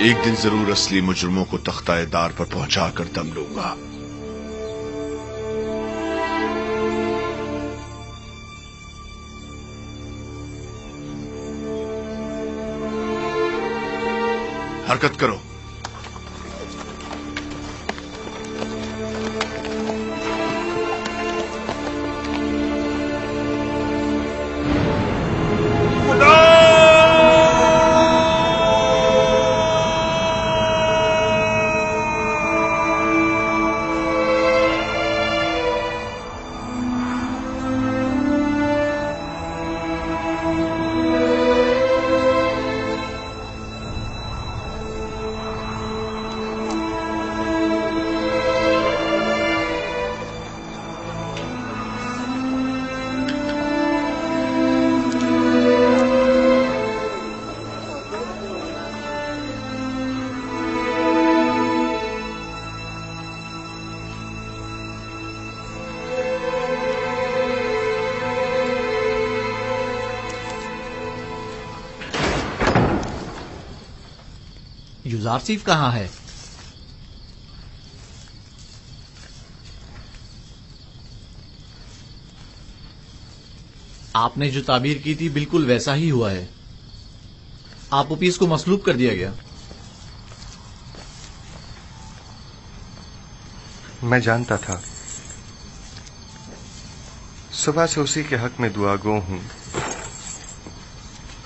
एक दिन जरूर असली मुजरिमों को तख्ताए दार पर पहुंचा कर दम लूंगा। हरकत करो। युजारसीफ कहाँ है? आपने जो ताबीर की थी बिल्कुल वैसा ही हुआ है। आप उपीस को मसलूब कर दिया गया। मैं जानता था। सुबह से उसी के हक में दुआ गो हूं।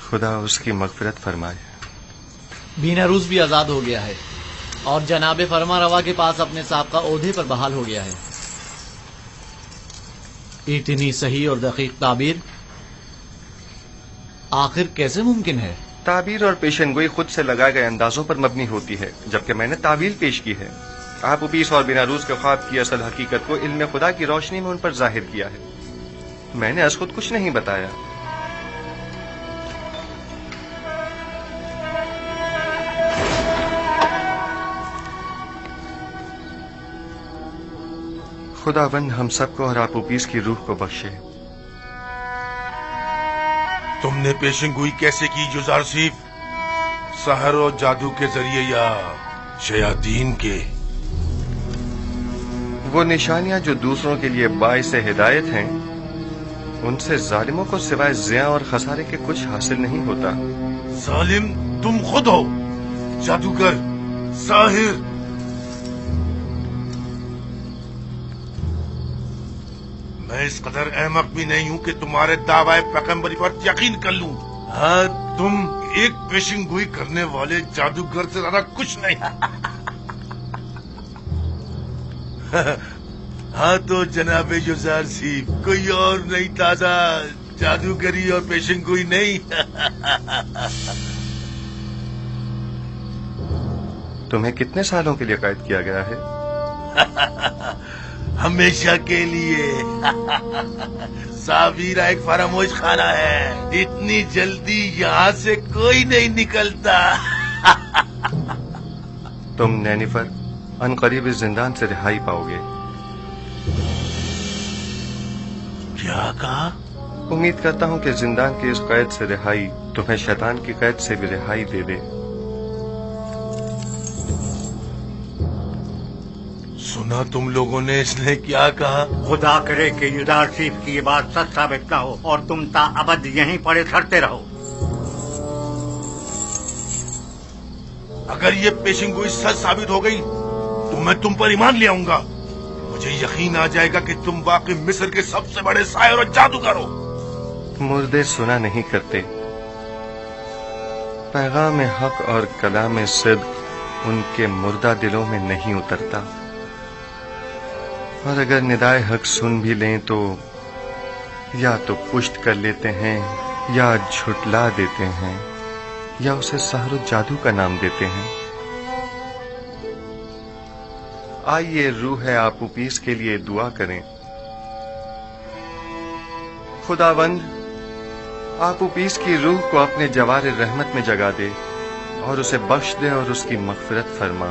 खुदा उसकी मगफिरत फरमाए। बीनारूस भी आजाद हो गया है और जनाब फरमा रवा के पास अपने साबका ओहदे पर बहाल हो गया है। इतनी सही और दकीक ताबीर आखिर कैसे मुमकिन है? ताबीर और पेशनगोई खुद से लगाए गए अंदाजों पर मबनी होती है, जबकि मैंने तावील पेश की है। आप उपीस और बीनारूस के ख्वाब की असल हकीकत को इल्म खुदा की रोशनी में उन पर जाहिर किया है। मैंने अस खुद कुछ नहीं बताया। खुदावंद हम सबको और आप उपीस की रूह को बख्शे। तुमने पेशेंगोई कैसे की युजारसीफ? सहर और जादू के जरिए या शयातीन के? वो निशानियां जो दूसरों के लिए बाइस हिदायत हैं, उनसे जालिमों को सिवाय ज़िया और खसारे के कुछ हासिल नहीं होता। जालिम तुम खुद हो, जादूगर, साहिर। मैं इस कदर अहमक भी नहीं हूं कि तुम्हारे दावाए पैगंबरी पर यकीन कर लूं। हाँ, तुम एक पेशेंगोई करने वाले जादूगर से ज्यादा कुछ नहीं। हाँ तो जनाब युजारसीफ, कोई और नहीं ताजा जादूगरी और पेशेंगोई नहीं। तुम्हें कितने सालों के लिए कैद किया गया है? हमेशा के लिए। सावीरा एक फरामोश खाना है, इतनी जल्दी यहाँ से कोई नहीं निकलता। तुम नैनीफर अनकरीब इस जिंदान से रिहाई पाओगे। क्या कहा? उम्मीद करता हूँ कि जिंदान की इस कैद से रिहाई तुम्हें शैतान की कैद से भी रिहाई दे दे। सुना तुम लोगों ने इसने क्या कहा? खुदा करे कि युजारसीफ की ये बात सच साबित ना हो और तुम ताअबद यहीं पड़े सड़ते रहो। अगर ये पेशेंगोई सच साबित हो गई तो मैं तुम पर ईमान ले आऊंगा। मुझे यकीन आ जाएगा कि तुम वाकई मिस्र के सबसे बड़े शायर और जादूगर हो। मुर्दे सुना नहीं करते। पैगाम हक और कलाम सिद्क उनके मुर्दा दिलों में नहीं उतरता, और अगर निदाए हक सुन भी लें तो या तो पुष्ट कर लेते हैं, या झुटला देते हैं, या उसे सहर जादू का नाम देते हैं। आइए रूह आप उपीस के लिए दुआ करें। खुदावंद आप उपीस की रूह को अपने जवार रहमत में जगा दे और उसे बख्श दे और उसकी मगफिरत फरमा।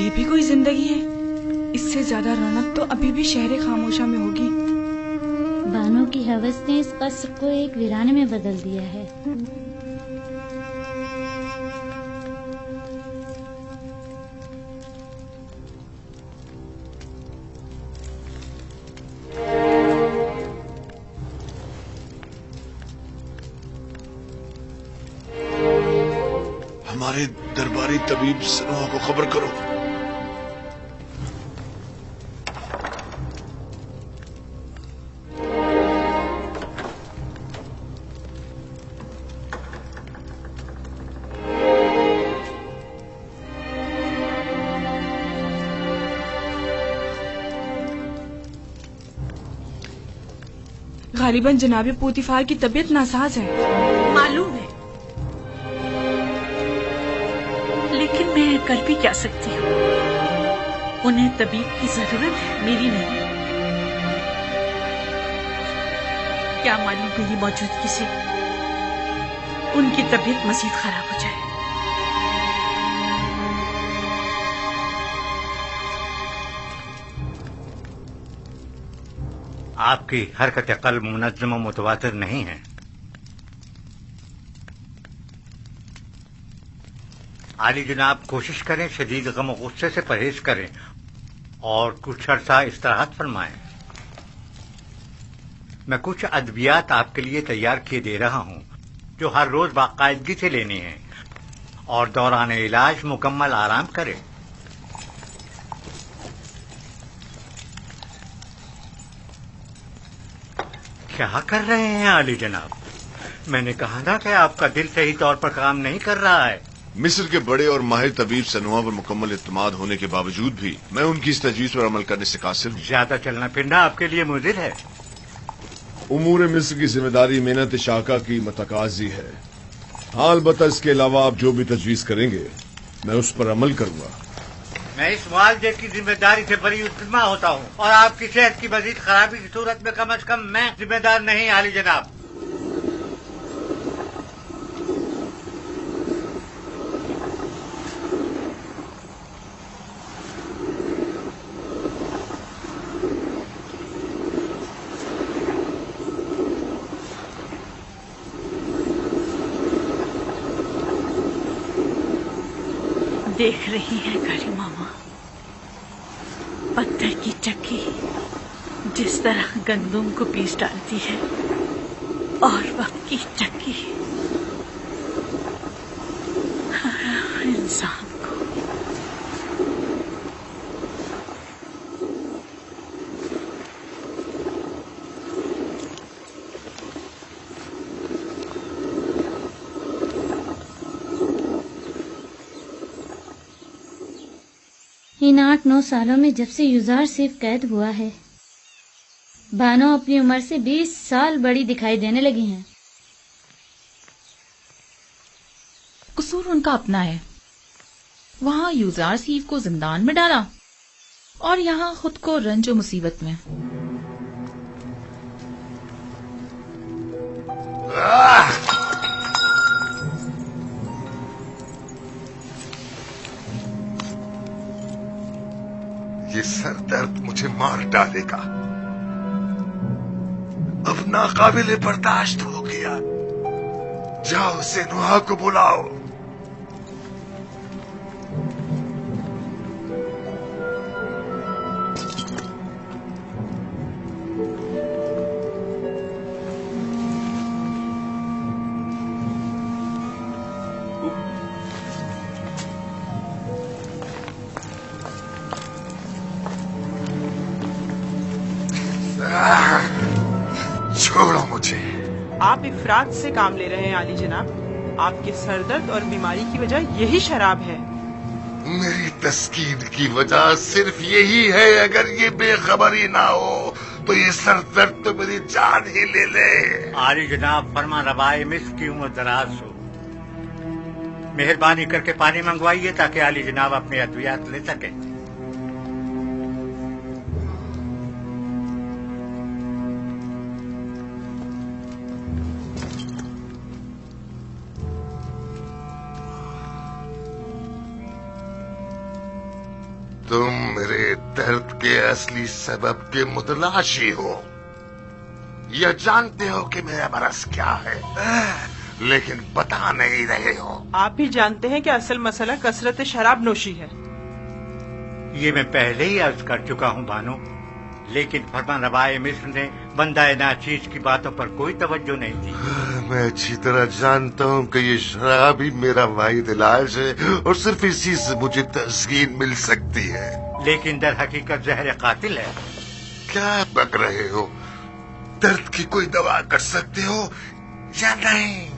ये भी कोई जिंदगी है? इससे ज्यादा रौनक तो अभी भी शहर खामोशा में होगी। बानो की हवस ने इस कस्र को एक वीराने में बदल दिया है। हमारे दरबारी तबीब सनोहा को खबर करो। गालिबन जनाबे पूतीफार की तबीयत नासाज है। मालूम है, लेकिन मैं कर भी क्या सकती हूँ? उन्हें तबीब की जरूरत है, मेरी नहीं। क्या मालूम मेरी मौजूदगी से उनकी तबीयत मजीद खराब हो जाए। आपकी हरकत कल्ब मुनज़्ज़म और मुतवातिर नहीं है। आली जनाब, कोशिश करें शदीद गम और गुस्से से परहेज करें और कुछ अरसा इस्तिराहत फरमाएं। मैं कुछ अद्वियात आपके लिए तैयार किए दे रहा हूं जो हर रोज बाकायदगी से लेने हैं और दौरान इलाज मुकम्मल आराम करें। क्या कर रहे हैं आली जनाब? मैंने कहा था कि आपका दिल सही तौर पर काम नहीं कर रहा है। मिस्र के बड़े और माहिर तबीब सनोहा पर मुकम्मल इत्मीनान होने के बावजूद भी मैं उनकी इस तजवीज पर अमल करने से कासिर हूँ। ज्यादा चलना फिरना आपके लिए मुज़िर है। उमूर मिस्र की जिम्मेदारी मेहनत शाका की मतकाजी है। अलबत्ता इसके अलावा आप जो भी तजवीज करेंगे मैं उस पर अमल करूंगा। मैं इस मुआवजे की जिम्मेदारी से बड़ी उतमा होता हूँ और आपकी सेहत की मजीद खराबी की सूरत में कम अज कम मैं जिम्मेदार नहीं आली जनाब। देख रही है करी मामा, पत्थर की चक्की जिस तरह गंदुम को पीस डालती है और वक्त की चक्की इंसान को। इन 8-9 सालों में जब से युजार सिर्फ कैद हुआ है, बानो अपनी उम्र से 20 साल बड़ी दिखाई देने लगी हैं। कसूर उनका अपना है। वहां युजार सीफ को जिंदान में डाला और यहाँ खुद को रंज और मुसीबत में। ये सर दर्द मुझे मार डालेगा। अब नाकाबिले बर्दाश्त हो गया। जाओ सनोहा को बुलाओ। छोड़ो मुझे। आप इफरात से काम ले रहे हैं आली जनाब। आपके सरदर्द और बीमारी की वजह यही शराब है। मेरी तस्कीन की वजह सिर्फ यही है। अगर ये बेखबरी ना हो तो ये सरदर्द तो मेरी जान ही ले ले। आली जनाब, फरमा रवाए मिस्र की उम्र दराज हो। मेहरबानी करके पानी मंगवाइए ताकि आली जनाब अपने अद्वियात ले सके। असली सबब के मुतलाशी हो। यह जानते हो कि मेरा मरज क्या है, लेकिन बता नहीं रहे हो। आप भी जानते हैं कि असल मसला कसरत शराब नोशी है। ये मैं पहले ही अर्ज कर चुका हूँ बानो, लेकिन फरमानरवाए मिस्र ने बंदाए नाचीज की बातों पर कोई तवज्जो नहीं दी। मैं अच्छी तरह जानता हूँ कि ये शराब ही मेरा वाहिद इलाज है और सिर्फ इसी से मुझे तस्कीन मिल सकती है। लेकिन दर हकीकत जहर कातिल है। क्या बक रहे हो? दर्द की कोई दवा कर सकते हो या नहीं?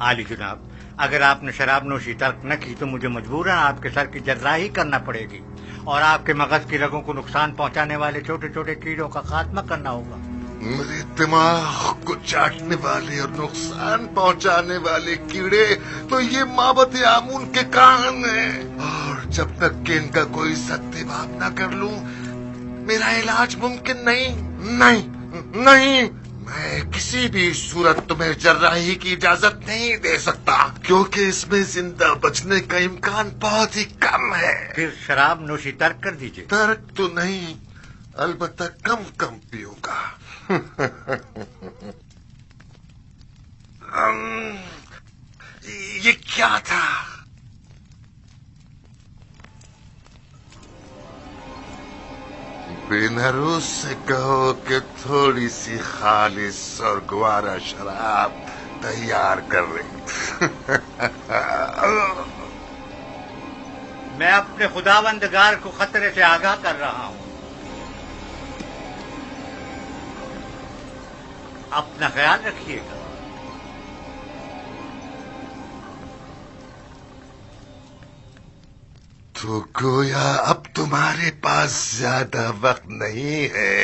आली जनाब, अगर आपने शराब नोशी तर्क न की तो मुझे मजबूरन आपके सर की जर्राही करना पड़ेगी और आपके मगज की रगों को नुकसान पहुंचाने वाले छोटे छोटे कीड़ों का खात्मा करना होगा। मेरे दिमाग को चाटने वाले और नुकसान पहुंचाने वाले कीड़े तो ये माबद आमून के कान हैं, और जब तक कि इनका कोई सत्याभाव न कर लूं मेरा इलाज मुमकिन नहीं। नहीं नहीं, मैं किसी भी सूरत तुम्हें जर्राही की इजाजत नहीं दे सकता, क्योंकि इसमें जिंदा बचने का इम्कान बहुत ही कम है। फिर शराब नोशी तर्क कर दीजिए। तर्क तो नहीं, अलबत्ता कम कम पीऊंगा। ये क्या था? बेनरूस से कहो कि थोड़ी सी खालिस और ग्वारा शराब तैयार कर रही। मैं अपने खुदावंदगार को खतरे से आगाह कर रहा हूँ। अपना ख्याल रखिएगा। तो गोया अब तुम्हारे पास ज्यादा वक्त नहीं है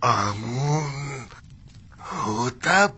आमून होतब।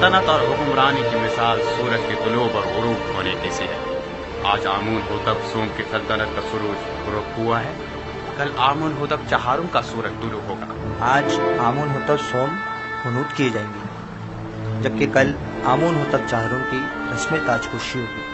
सल्तनत और हुक्मरानी की मिसाल सूरज के तुलूब और गुरूब होने की सी है। आज आमून होतब सोम की सल्तनत का सूरज गुरूब हुआ है, कल आमून होतब चहारुम का सूरज तुलू होगा। आज आमून होतब सोम हुनूद किए जाएंगे, जबकि कल आमून होतब चहारुम की रस्म ताजपोशी होगी।